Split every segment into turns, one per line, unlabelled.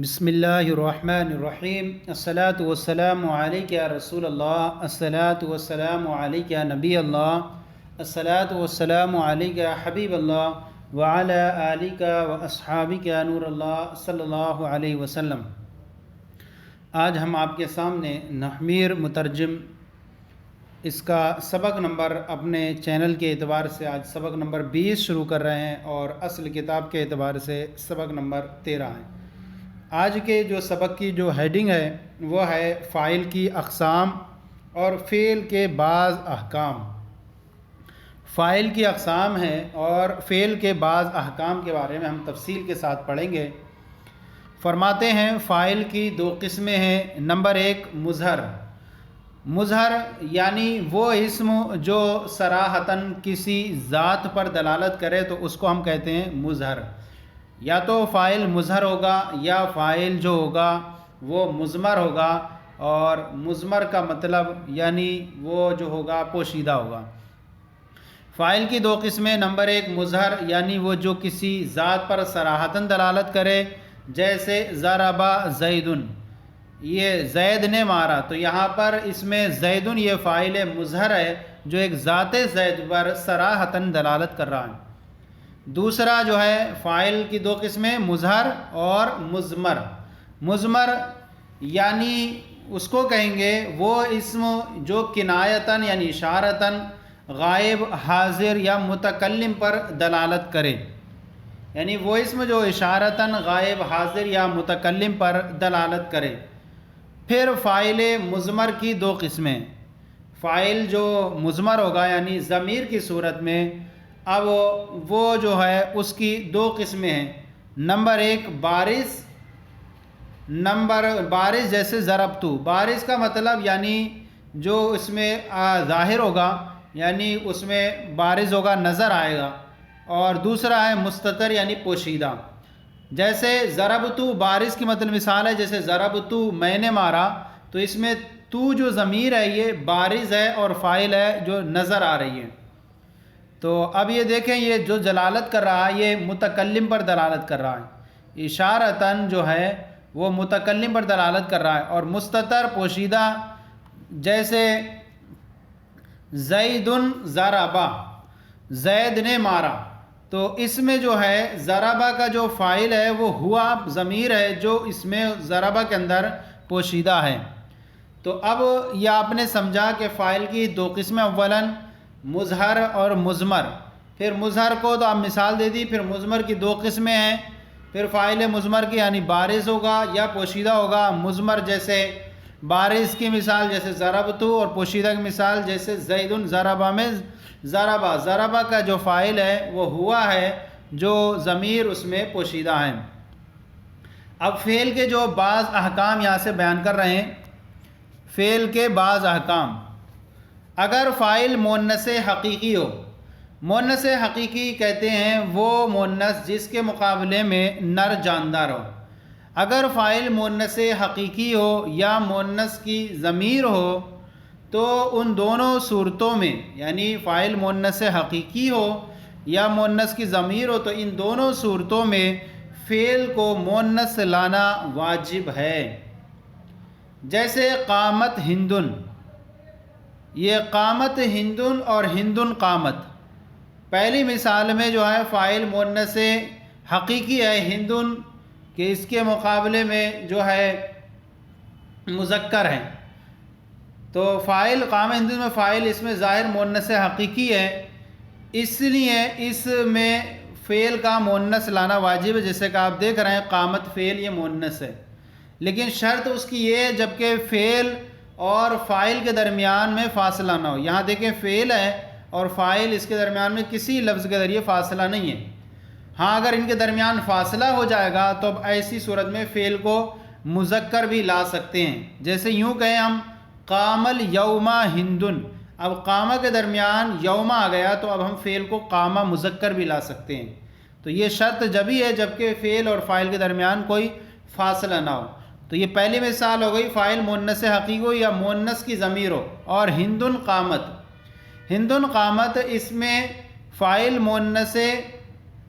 بسم اللہ الرحمن الرحیم الصلاۃ والسلام علیک یا رسول اللہ الصلاۃ والسلام علیک یا نبی اللہ الصلاۃ والسلام علیک یا حبیب اللہ وعلی آلک و اصحابک یا نور اللہ صلی اللہ علیہ وسلم۔ آج ہم آپ کے سامنے نحمیر مترجم اس کا سبق نمبر اپنے چینل کے اعتبار سے آج سبق نمبر 20 شروع کر رہے ہیں اور اصل کتاب کے اعتبار سے سبق نمبر 13 ہے۔ آج کے جو سبق کی جو ہیڈنگ ہے وہ ہے فاعل کی اقسام اور فعل کے بعض احکام۔ فاعل کی اقسام ہے اور فعل کے بعض احکام کے بارے میں ہم تفصیل کے ساتھ پڑھیں گے۔ فرماتے ہیں فاعل کی دو قسمیں ہیں۔ نمبر 1 مظہر۔ مظہر یعنی وہ اسم جو صراحتاً کسی ذات پر دلالت کرے تو اس کو ہم کہتے ہیں مظہر۔ یا تو فاعل مظہر ہوگا یا فاعل جو ہوگا وہ مضمر ہوگا، اور مضمر کا مطلب یعنی وہ جو ہوگا پوشیدہ ہوگا۔ فاعل کی دو قسمیں۔ نمبر 1 مظہر یعنی وہ جو کسی ذات پر صراحتاً دلالت کرے، جیسے ضرب زید، یہ زید نے مارا، تو یہاں پر اس میں زید یہ فاعل مظہر ہے جو ایک ذات زید پر صراحتاً دلالت کر رہا ہے۔ دوسرا جو ہے فاعل کی دو قسمیں مظہر اور مضمر۔ مضمر یعنی اس کو کہیں گے وہ اسم جو کنایتاً یعنی اشارتاً غائب، حاضر یا متکلم پر دلالت کرے، یعنی وہ اسم جو اشارتاً غائب، حاضر یا متکلم پر دلالت کرے۔ پھر فاعل مضمر کی دو قسمیں۔ فاعل جو مضمر ہوگا یعنی ضمیر کی صورت میں، اب وہ جو ہے اس کی دو قسمیں ہیں۔ Number 1 bars. بارز جیسے ضربتو، بارز کا مطلب یعنی جو اس میں ظاہر ہوگا، یعنی اس میں بارز ہوگا، نظر آئے گا۔ اور دوسرا ہے مستتر یعنی پوشیدہ، جیسے ضربتو بارز کی مطلب مثال ہے جیسے ضربتو میں نے مارا، تو اس میں تو جو ضمیر ہے یہ بارز ہے اور فاعل ہے جو نظر آ رہی ہے۔ تو اب یہ دیکھیں یہ جو دلالت کر رہا ہے یہ متکلم پر دلالت کر رہا ہے، اشارتاً جو ہے وہ متکلم پر دلالت کر رہا ہے۔ اور مستتر پوشیدہ جیسے زید ضربا، زید نے مارا، تو اس میں جو ہے ضربا کا جو فاعل ہے وہ ہوا ضمیر ہے جو اس میں ضربا کے اندر پوشیدہ ہے۔ تو اب یہ آپ نے سمجھا کہ فاعل کی دو قسمیں، اولاً مظہر اور مضمر۔ پھر مظہر کو تو آپ مثال دے دی، پھر مضمر کی دو قسمیں ہیں۔ پھر فاعل مضمر کی یعنی بارز ہوگا یا پوشیدہ ہوگا۔ مضمر جیسے بارز کی مثال جیسے ضربتو، اور پوشیدہ کی مثال جیسے زید ضربا میں ضربا۔ ضربا کا جو فاعل ہے وہ ہوا ہے جو ضمیر اس میں پوشیدہ ہے۔ اب فعل کے جو بعض احکام یہاں سے بیان کر رہے ہیں۔ فعل کے بعض احکام، اگر فاعل مؤنث حقیقی ہو، مؤنث حقیقی کہتے ہیں وہ مؤنث جس کے مقابلے میں نر جاندار ہو۔ اگر فاعل مؤنث حقیقی ہو یا مؤنث کی ضمیر ہو تو ان دونوں صورتوں میں، یعنی فاعل مؤنث حقیقی ہو یا مؤنث کی ضمیر ہو، تو ان دونوں صورتوں میں فعل کو مؤنث لانا واجب ہے۔ جیسے قامت ہندن، یہ قامت ہندن اور ہندن قامت، پہلی مثال میں جو ہے فاعل مؤنث حقیقی ہے ہندن، کہ اس کے مقابلے میں جو ہے مذکر ہے، تو فاعل قام ہندن میں فاعل اس میں ظاہر مؤنث حقیقی ہے، اس لیے اس میں فعل کا مؤنث لانا واجب ہے۔ جیسے کہ آپ دیکھ رہے ہیں قامت فعل یہ مؤنث ہے، لیکن شرط اس کی یہ ہے جبکہ فعل اور فاعل کے درمیان میں فاصلہ نہ ہو۔ یہاں دیکھیں فعل ہے اور فاعل، اس کے درمیان میں کسی لفظ کے ذریعے فاصلہ نہیں ہے۔ ہاں اگر ان کے درمیان فاصلہ ہو جائے گا تو اب ایسی صورت میں فعل کو مذکر بھی لا سکتے ہیں۔ جیسے یوں کہیں ہم قام الیوم ہندن، اب قامہ کے درمیان یوم آ گیا تو اب ہم فعل کو قامہ مذکر بھی لا سکتے ہیں۔ تو یہ شرط جبھی ہے جبکہ فعل اور فاعل کے درمیان کوئی فاصلہ نہ ہو۔ تو یہ پہلی مثال ہو گئی فاعل مؤنث حقیقی ہو یا مؤنث کی ضمیر ہو۔ اور ہندن قامت، ہندن قامت اس میں فاعل مؤنث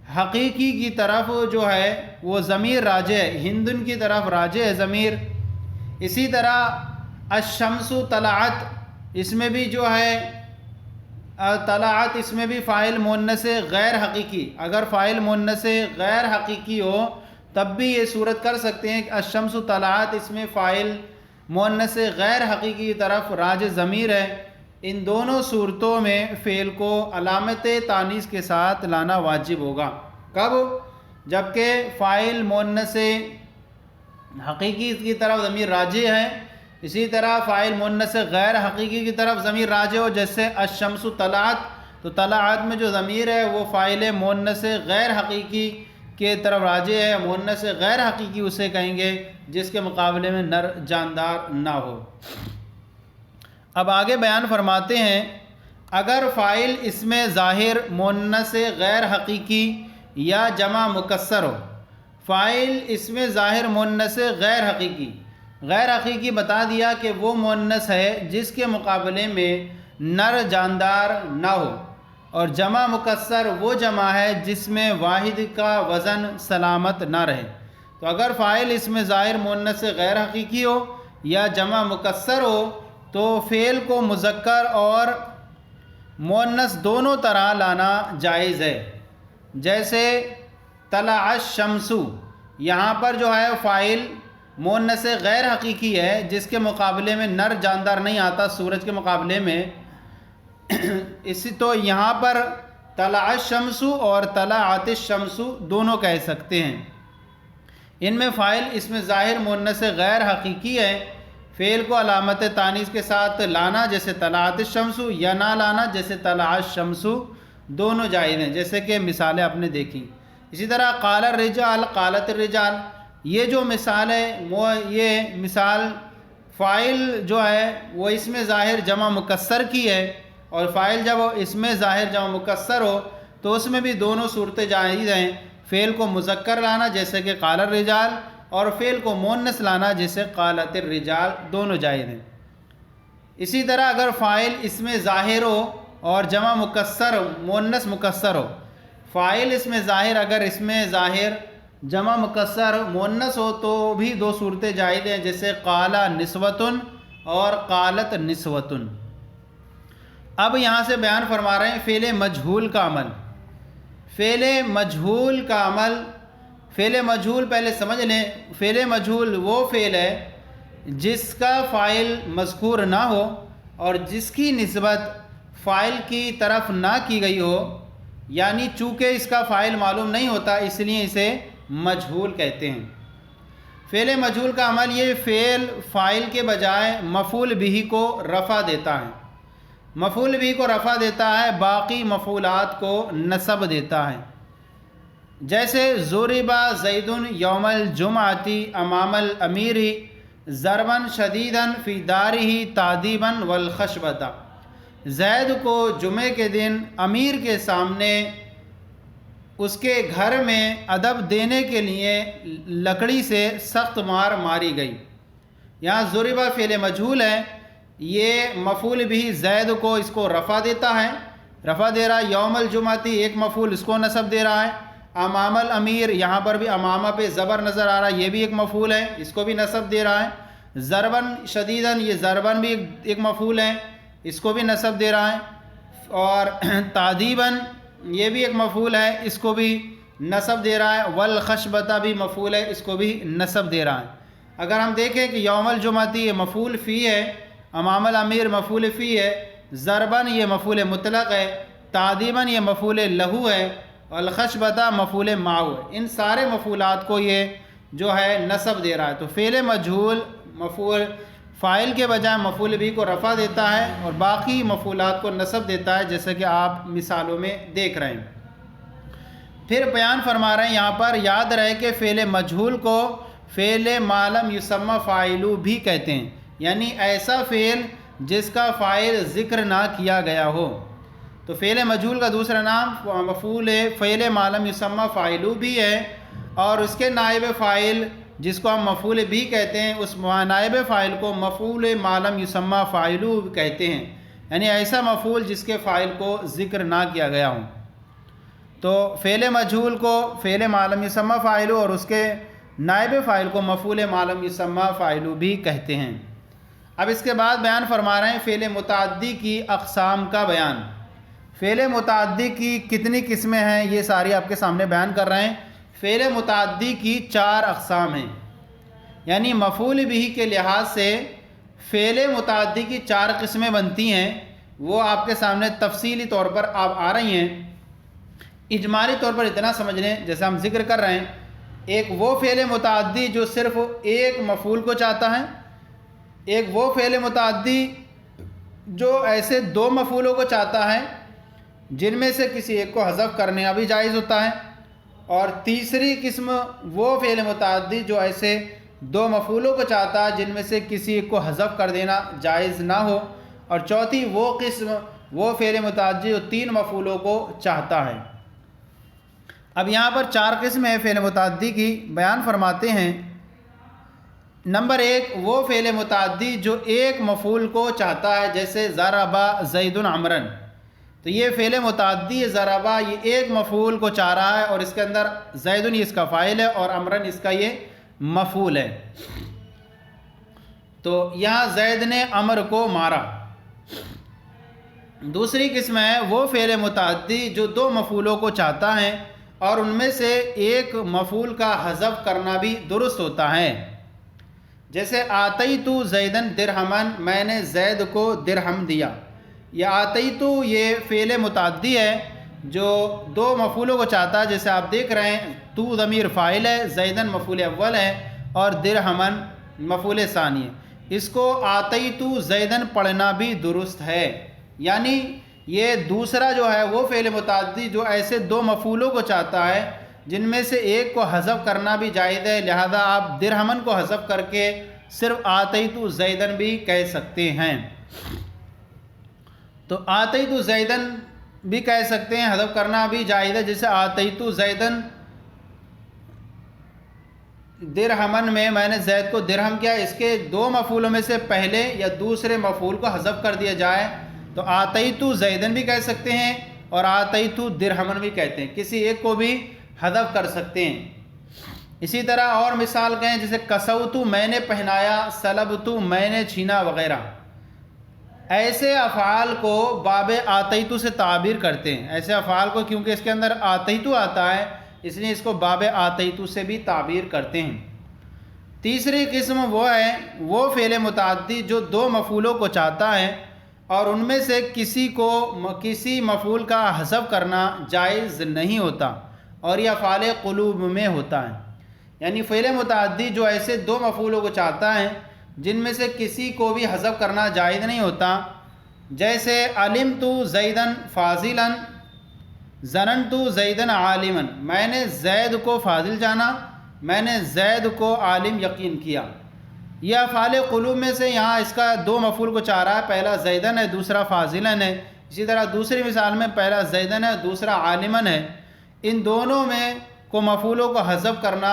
حقیقی کی طرف جو ہے وہ ضمیر راجع ہے، ہندن کی طرف راجع ہے ضمیر۔ اسی طرح الشمس طلعت، اس میں بھی جو ہے طلعت، اس میں بھی فاعل مؤنث غیر حقیقی، اگر فاعل مؤنث غیر حقیقی ہو تب بھی یہ صورت کر سکتے ہیں کہ الشمس طلعت، اس میں فاعل مؤنث غیر حقیقی کی طرف راجع ضمیر ہے۔ ان دونوں صورتوں میں فعل کو علامت تانیث کے ساتھ لانا واجب ہوگا۔ کب؟ جبکہ فاعل مؤنث حقیقی کی طرف ضمیر راجع ہے، اسی طرح فاعل مؤنث غیر حقیقی کی طرف ضمیر راجع ہو، جیسے الشمس طلعت، تو طلعت میں جو ضمیر ہے وہ فاعل مؤنث غیر حقیقی کے طرف راجع ہے، مؤنث غیر حقیقی اسے کہیں گے جس کے مقابلے میں نر جاندار نہ ہو۔ اب آگے بیان فرماتے ہیں، اگر فاعل اسم ظاہر مؤنث غیر حقیقی یا جمع مکسر ہو، فاعل اسم ظاہر مؤنث غیر حقیقی، غیر حقیقی بتا دیا کہ وہ مؤنث ہے جس کے مقابلے میں نر جاندار نہ ہو، اور جمع مکسر وہ جمع ہے جس میں واحد کا وزن سلامت نہ رہے۔ تو اگر فاعل اسم ظاہر مؤنث غیر حقیقی ہو یا جمع مکسر ہو تو فعل کو مذکر اور مؤنث دونوں طرح لانا جائز ہے۔ جیسے طلع الشمس، یہاں پر جو ہے فاعل مؤنث غیر حقیقی ہے جس کے مقابلے میں نر جاندار نہیں آتا سورج کے مقابلے میں، اسی تو یہاں پر طلع الشمس اور طلعت الشمس دونوں کہہ سکتے ہیں۔ ان میں فاعل اسم ظاہر مؤنث غیر حقیقی ہے، فعل کو علامت تانیث کے ساتھ لانا جیسے طلعت الشمس، یا نہ لانا جیسے طلع الشمس، دونوں جائز ہیں، جیسے کہ مثالیں آپ نے دیکھی۔ اسی طرح قال الرجال، قالت الرجال، یہ جو مثال ہے وہ یہ مثال فاعل جو ہے وہ اسم ظاہر جمع مکسر کی ہے، اور فاعل جب وہ اسم ظاہر جمع مکسر ہو تو اس میں بھی دونوں صورتیں جائز ہیں، فعل کو مذکر لانا جیسے کہ قال الرجال، اور فعل کو مؤنث لانا جیسے قالت الرجال، دونوں جائز ہیں۔ اسی طرح اگر فاعل اسم ظاہر ہو اور جمع مکسر مؤنث مکسر ہو، فاعل اسم ظاہر اگر اسم ظاہر جمع مکسر مؤنث ہو تو بھی دو صورتیں جائز ہیں، جیسے قال نسوۃ اور قالت نسوۃ۔ اب یہاں سے بیان فرما رہے ہیں فعل مجہول کا عمل۔ فعل مجہول کا عمل، فعل مجہول پہلے سمجھ لیں، فعل مجہول وہ فعل ہے جس کا فاعل مذکور نہ ہو اور جس کی نسبت فاعل کی طرف نہ کی گئی ہو، یعنی چونکہ اس کا فاعل معلوم نہیں ہوتا اس لیے اسے مجہول کہتے ہیں۔ فعل مجہول کا عمل، یہ فعل فاعل کے بجائے مفعول بہ کو رفع دیتا ہے، مفعول بہ کو رفع دیتا ہے، باقی مفعولات کو نصب دیتا ہے۔ جیسے ضرب زید یوم الجمعۃ امام الامیر ضربا شدیدا فی دارہ تادیبا والخشبۃ، زید کو جمعے کے دن امیر کے سامنے اس کے گھر میں ادب دینے کے لیے لکڑی سے سخت مار ماری گئی۔ یہاں ضرب فعل مجہول ہے، یہ مفعول بھی زید کو اس کو رفع دیتا ہے، رفع دے رہا ہے، یوم الجمعۃ ایک مفعول اس کو نصب دے رہا ہے، امام الامیر یہاں پر بھی امامہ پہ زبر نظر آ رہا ہے، یہ بھی ایک مفعول ہے، اس کو بھی نصب دے رہا ہے، ضربن شدیدن یہ ضربن بھی ایک مفعول ہے، اس کو بھی نصب دے رہا ہے، اور تعدیباً یہ بھی ایک مفعول ہے، اس کو بھی نصب دے رہا ہے، والخشبۃ بھی مفعول ہے، اس کو بھی نصب دے رہا ہے۔ اگر ہم دیکھیں کہ یوم الجمعۃ یہ مفعول فی ہے، امام الامیر مفعول فی ہے، ضرباً یہ مفعول مطلق ہے، تعدیباً یہ مفعول لہو ہے، والخشبۃ مفعول معو ہے۔ ان سارے مفعولات کو یہ جو ہے نصب دے رہا ہے۔ تو فعل مجہول مفعول فاعل کے بجائے مفعول بھی کو رفع دیتا ہے اور باقی مفعولات کو نصب دیتا ہے، جیسے کہ آپ مثالوں میں دیکھ رہے ہیں۔ پھر بیان فرما رہے ہیں یہاں پر، یاد رہے کہ فعل مجہول کو فعل ما لم یسمى فاعلہ بھی کہتے ہیں، یعنی ایسا فعل جس کا فاعل ذکر نہ کیا گیا ہو۔ تو فعل مجہول کا دوسرا نام مفعول فعل ما لم یسمى فاعلہ بھی ہے، اور اس کے نائب فاعل جس کو ہم مفعول بھی کہتے ہیں، اس نائب فاعل کو مفعول ما لم یسمى فاعلہ کہتے ہیں، یعنی ایسا مفعول جس کے فاعل کو ذکر نہ کیا گیا ہو۔ تو فعل مجہول کو فعل ما لم یسمى فاعل اور اس کے نائب فاعل کو مفعول ما لم یسمى فاعل بھی کہتے ہیں۔ اب اس کے بعد بیان فرما رہے ہیں فعل متعدی کی اقسام کا بیان۔ فعل متعدی کی کتنی قسمیں ہیں یہ ساری آپ کے سامنے بیان کر رہے ہیں۔ فعل متعدی کی 4 اقسام ہیں، یعنی مفعول بھی کے لحاظ سے فعل متعدی کی 4 قسمیں بنتی ہیں، وہ آپ کے سامنے تفصیلی طور پر آپ آ رہی ہیں۔ اجمالی طور پر اتنا سمجھ لیں، جیسے ہم ذکر کر رہے ہیں، ایک وہ فعل متعدی جو صرف ایک مفعول کو چاہتا ہے، ایک وہ فعل متعدی جو ایسے 2 مفعولوں کو چاہتا ہے جن میں سے کسی ایک کو حذف کرنا بھی جائز ہوتا ہے، اور تیسری قسم وہ فعل متعدی جو ایسے 2 مفعولوں کو چاہتا ہے جن میں سے کسی ایک کو حذف کر دینا جائز نہ ہو، اور چوتھی وہ قسم وہ فعل متعدی جو 3 مفعولوں کو چاہتا ہے۔ اب یہاں پر 4 قسمیں فعل متعدی کی بیان فرماتے ہیں۔ نمبر 1 وہ فعل متعدی جو ایک مفعول کو چاہتا ہے، جیسے ضرب زید عمرا، تو یہ فعل متعدی ضرب یہ ایک مفعول کو چاہ رہا ہے، اور اس کے اندر زید اس کا فاعل ہے اور عمرا اس کا یہ مفعول ہے۔ تو یہاں زید نے عمر کو مارا۔ دوسری قسم ہے وہ فعل متعدی جو 2 مفعولوں کو چاہتا ہے اور ان میں سے ایک مفعول کا حذف کرنا بھی درست ہوتا ہے، جیسے آتیت زیدن درہمن، میں نے زید کو درہم دیا۔ یہ آتیت یہ فعل متعدی ہے جو 2 مفعولوں کو چاہتا ہے، جیسے آپ دیکھ رہے ہیں تو ضمیر فاعل ہے، زیدن مفعول اول ہے اور درہمن مفعول ثانی ہے۔ اس کو آتیت زیدن پڑھنا بھی درست ہے، یعنی یہ دوسرا جو ہے وہ فعل متعدی جو ایسے 2 مفعولوں کو چاہتا ہے جن میں سے ایک کو حذف کرنا بھی جائز ہے، لہذا آپ درہمن کو حذف کر کے صرف آتیت زیدن بھی کہہ سکتے ہیں۔ تو آتیت زیدن بھی کہہ سکتے ہیں، حذف کرنا بھی جائز ہے، جیسے آتیت زیدن درہمن میں نے زید کو درہم کیا، اس کے 2 مفعولوں میں سے پہلے یا دوسرے مفعول کو حذف کر دیا جائے تو آتیت زیدن بھی کہہ سکتے ہیں اور آتیت درہمن بھی کہتے ہیں، کسی ایک کو بھی حذف کر سکتے ہیں۔ اسی طرح اور مثال کہیں، جیسے کسوت میں نے پہنایا، سلبت میں نے چھینا وغیرہ، ایسے افعال کو باب آتیت سے تعبیر کرتے ہیں۔ ایسے افعال کو کیونکہ اس کے اندر آتیت آتا ہے اس لیے اس کو باب آتیت سے بھی تعبیر کرتے ہیں۔ تیسری قسم وہ ہے وہ فعل متعدی جو 2 مفعولوں کو چاہتا ہے اور ان میں سے کسی مفعول کا حذف کرنا جائز نہیں ہوتا، اور یہ افعال قلوب میں ہوتا ہے، یعنی فعل متعدی جو ایسے 2 مفعولوں کو چاہتا ہے جن میں سے کسی کو بھی حذف کرنا جائز نہیں ہوتا، جیسے علمت زیدن فاضلا، ظننت زیدن عالما، میں نے زید کو فاضل جانا، میں نے زید کو عالم یقین کیا۔ یہ افعال قلوب میں سے یہاں اس کا 2 مفعول کو چاہ رہا ہے، پہلا زیدن ہے دوسرا فاضلا ہے۔ اسی طرح دوسری مثال میں پہلا زیدن ہے دوسرا عالما ہے، ان دونوں میں کو مفعولوں کو حذف کرنا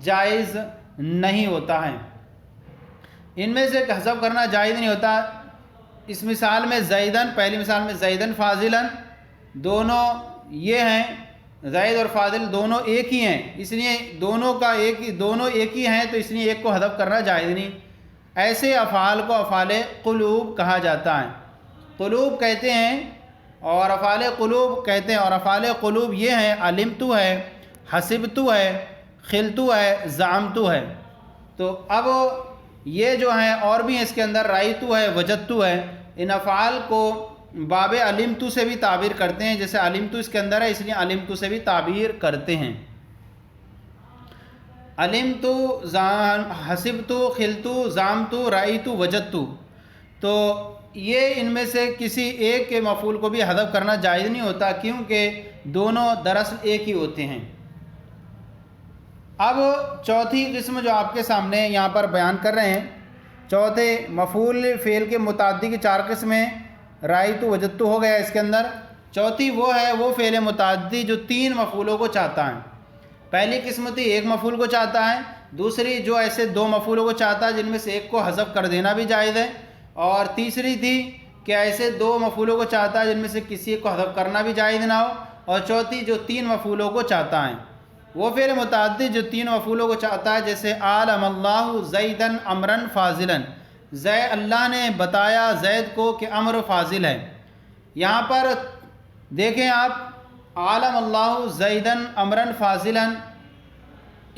جائز نہیں ہوتا ہے، ان میں سے حذف کرنا جائز نہیں ہوتا۔ اس مثال میں زیدن، پہلی مثال میں زیدن فاضلا، دونوں یہ ہیں، زید اور فاضل دونوں ایک ہی ہیں، اس لیے دونوں ایک ہی ہیں تو اس لیے ایک کو حذف کرنا جائز نہیں۔ ایسے افعال کو افعال قلوب کہا جاتا ہے، قلوب کہتے ہیں اور افعال قلوب کہتے ہیں، اور افعال قلوب یہ ہیں علمت ہے، حسبت ہے، خلت ہے، زعمت ہے۔ تو اب یہ جو ہیں اور بھی اس کے اندر رأیت ہے، وجدت ہے، ان افعال کو باب علمت سے بھی تعبیر کرتے ہیں، جیسے علمت اس کے اندر ہے اس لیے علمت سے بھی تعبیر کرتے ہیں۔ علمت، حسبت، خلت، زعمت، رأیت، وجدت، تو یہ ان میں سے کسی ایک کے مفعول کو بھی حذف کرنا جائز نہیں ہوتا کیونکہ دونوں دراصل ایک ہی ہوتے ہیں۔ اب چوتھی قسم جو آپ کے سامنے یہاں پر بیان کر رہے ہیں، چوتھے مفعول فعل کے متعدی کی 4 قسمیں، رأیت وجدت ہو گیا اس کے اندر۔ چوتھی وہ ہے وہ فعل متعدی جو 3 مفعولوں کو چاہتا ہے۔ پہلی قسم تھی ایک مفعول کو چاہتا ہے، دوسری جو ایسے 2 مفعولوں کو چاہتا ہے جن میں سے ایک کو حذف کر دینا بھی جائز ہے، اور تیسری تھی کہ ایسے 2 مفعولوں کو چاہتا ہے جن میں سے کسی ایک کو حذف کرنا بھی جائز نہ ہو، اور چوتھی جو 3 مفعولوں کو چاہتا ہے، وہ فعل متعدی جو 3 مفعولوں کو چاہتا ہے، جیسے عالم اللہ زیدن امرن فاضلاً، اللہ نے بتایا زید کو کہ امر فاضل ہے۔ یہاں پر دیکھیں آپ، عالم اللہ زیدن امرن فاضلاً،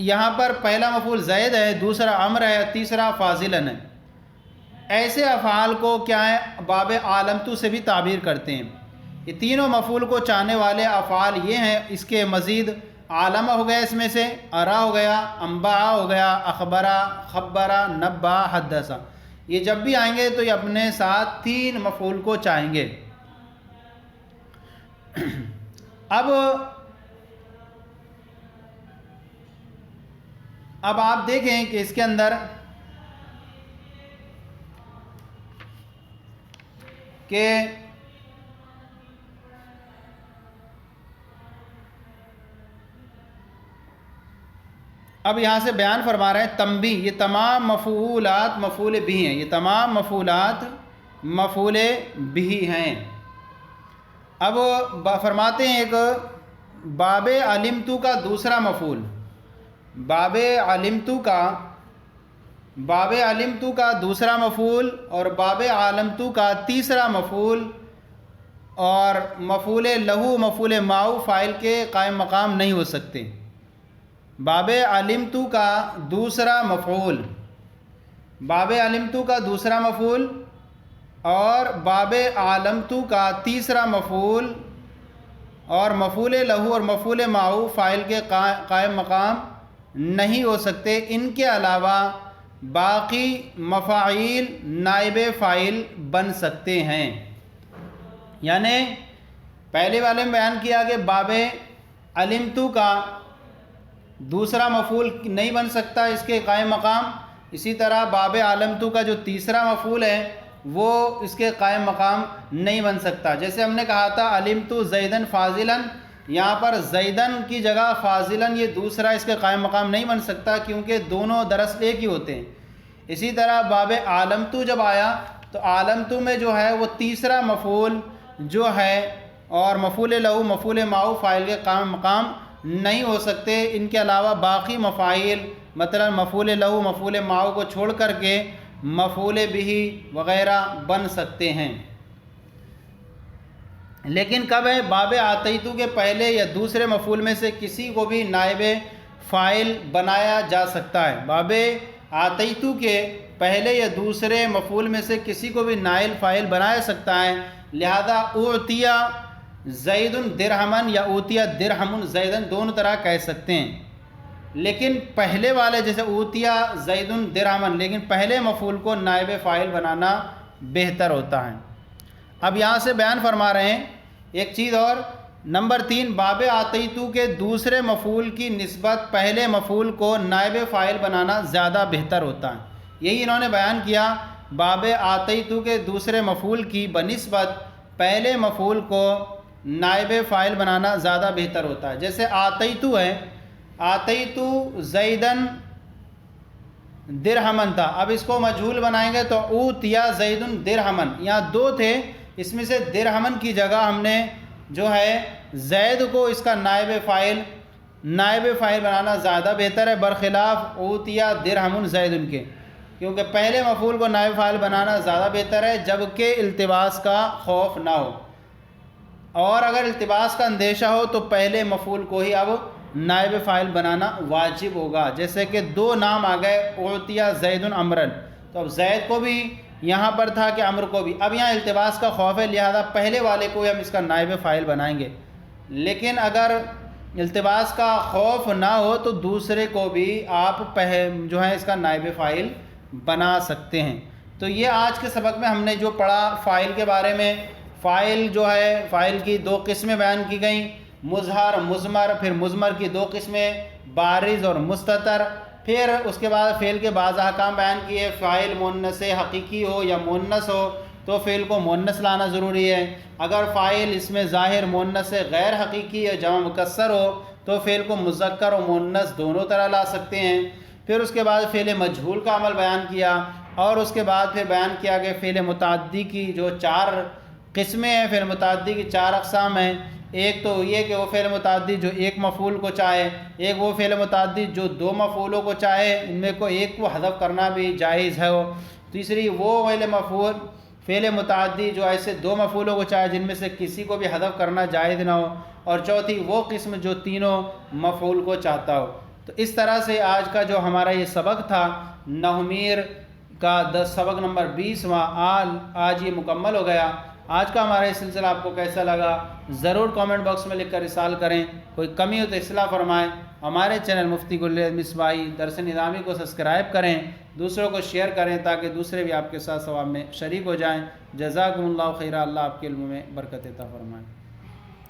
یہاں پر پہلا مفعول زید ہے، دوسرا امر ہے، تیسرا فاضلاً ہے۔ ایسے افعال کو کیا ہے، باب عالمتو سے بھی تعبیر کرتے ہیں۔ یہ تینوں مفعول کو چاہنے والے افعال یہ ہیں۔ اس کے مزید عالمہ ہو گیا، اس میں سے ارا ہو گیا، انبا ہو گیا، اخبرہ، خبرہ، نبا، حدثہ، یہ جب بھی آئیں گے تو یہ اپنے ساتھ 3 مفعول کو چاہیں گے۔ اب آپ دیکھیں کہ اس کے اندر کہ اب یہاں سے بیان فرما رہے ہیں تنبیہ، یہ تمام مفعولات مفعول بھی ہیں، یہ تمام مفعولات مفعول بھی ہیں۔ اب فرماتے ہیں ایک باب علمتو کا دوسرا مفعول، باب علمتو کا دوسرا مفعول اور باب عالمتو کا تیسرا مفعول، اور مفعول لہو مفعول ماؤ فاعل کے قائم مقام نہیں ہو سکتے۔ باب علمتو کا دوسرا مفعول، باب علمتو کا دوسرا مفعول اور باب عالمتو کا تیسرا مفعول، اور مفعول لہو اور مفعول ماؤ فاعل کے قائم مقام نہیں ہو سکتے۔ ان کے علاوہ باقی مفاعیل نائب فاعل بن سکتے ہیں۔ یعنی پہلے والے میں بیان کیا کہ باب علمتو کا دوسرا مفعول نہیں بن سکتا اس کے قائم مقام، اسی طرح باب عالمتو کا جو تیسرا مفعول ہے وہ اس کے قائم مقام نہیں بن سکتا۔ جیسے ہم نے کہا تھا علمتو زیدن فاضلاً، یہاں پر زیدن کی جگہ فاضلاً یہ دوسرا اس کے قائم مقام نہیں بن سکتا، کیونکہ دونوں دراصل ایک ہی ہوتے ہیں۔ اسی طرح باب عالمتو جب آیا تو عالمتو میں جو ہے وہ تیسرا مفعول جو ہے اور مفعول لہو مفعول ماؤ فاعل کے قائم مقام نہیں ہو سکتے۔ ان کے علاوہ باقی مفاعیل مثلا مفعول لہو مفعول ماؤ کو چھوڑ کر کے مفعول بھی وغیرہ بن سکتے ہیں۔ لیکن کب ہے؟ باب آتیتو کے پہلے یا دوسرے مفعول میں سے کسی کو بھی نائب فاعل بنایا جا سکتا ہے۔ باب آتیتو کے پہلے یا دوسرے مفعول میں سے کسی کو بھی نائب فاعل بنایا سکتا ہے۔ لہذا اعطیہ زید درہمن یا اعطیہ درہم زیدن دونوں طرح کہہ سکتے ہیں، لیکن پہلے والے جیسے اعطیہ زید درہمن، لیکن پہلے مفعول کو نائب فاعل بنانا بہتر ہوتا ہے۔ اب یہاں سے بیان فرما رہے ہیں ایک چیز اور، نمبر 3، باب آتیتو کے دوسرے مفعول کی نسبت پہلے مفعول کو نائب فاعل بنانا زیادہ بہتر ہوتا ہے۔ یہی انہوں نے بیان کیا، باب آتیتو کے دوسرے مفعول کی بنسبت پہلے مفعول کو نائب فاعل بنانا زیادہ بہتر ہوتا ہے۔ جیسے آتیتو ہے، آتیتو زیدن درہمن تھا، اب اس کو مجہول بنائیں گے تو اوتیا زید درہمن، یہاں 2 تھے، اس میں سے درہمن کی جگہ ہم نے جو ہے زید کو اس کا نائب فاعل بنانا زیادہ بہتر ہے برخلاف اوتیا درہم زید کے، کیونکہ پہلے مفعول کو نائب فاعل بنانا زیادہ بہتر ہے جبکہ التباس کا خوف نہ ہو، اور اگر التباس کا اندیشہ ہو تو پہلے مفعول کو ہی اب نائب فاعل بنانا واجب ہوگا۔ جیسے کہ 2 نام آ گئے، اعطیہ زید امرن، تو اب زید کو بھی یہاں پر تھا کہ امر کو بھی، اب یہاں التباس کا خوف ہے لہذا پہلے والے کو ہی ہم اس کا نائب فاعل بنائیں گے، لیکن اگر التباس کا خوف نہ ہو تو دوسرے کو بھی آپ جو ہے اس کا نائب فاعل بنا سکتے ہیں۔ تو یہ آج کے سبق میں ہم نے جو پڑھا فاعل کے بارے میں، فاعل جو ہے فاعل کی 2 قسمیں بیان کی گئیں، مظہر مضمر، پھر مضمر کی 2 قسمیں بارز اور مستتر، پھر اس کے بعد فعل کے بعض احکام بیان کیے، فاعل مؤنث حقیقی ہو یا مؤنث ہو تو فعل کو مؤنث لانا ضروری ہے، اگر فاعل اس میں ظاہر مؤنث غیر حقیقی یا جمع مکسر ہو تو فعل کو مذکر و مؤنث دونوں طرح لا سکتے ہیں۔ پھر اس کے بعد فعل مجہول کا عمل بیان کیا، اور اس کے بعد پھر بیان کیا کہ فعل متعدی کی جو 4 قسمیں ہیں، فعل متعدی کی 4 اقسام ہیں، ایک تو یہ کہ وہ فعل متعدی جو ایک مفعول کو چاہے، ایک وہ فعل متعدی جو دو مفعولوں کو چاہے، ان میں کو ایک کو حذف کرنا بھی جائز ہے. تیسری وہ فعل متعدی جو ایسے دو مفعولوں کو چاہے جن میں سے کسی کو بھی حذف کرنا جائز نہ ہو. اور چوتھی وہ قسم جو تینوں مفعول کو چاہتا ہو. تو اس طرح سے آج کا جو ہمارا یہ سبق تھا نحو میر کا سبق نمبر 20واں آج یہ مکمل ہو گیا. آج کا ہمارا یہ سلسلہ آپ کو کیسا لگا ضرور کامنٹ باکس میں لکھ کر ارسال کریں. کوئی کمی ہو تو اصلاح فرمائیں. ہمارے چینل مفتی گل مصباحی درس نظامی کو سبسکرائب کریں، دوسروں کو شیئر کریں تاکہ دوسرے بھی آپ کے ساتھ ثواب میں شریک ہو جائیں. جزاکم اللہ خیرہ. اللہ آپ کے علم میں برکت عطا فرمائیں.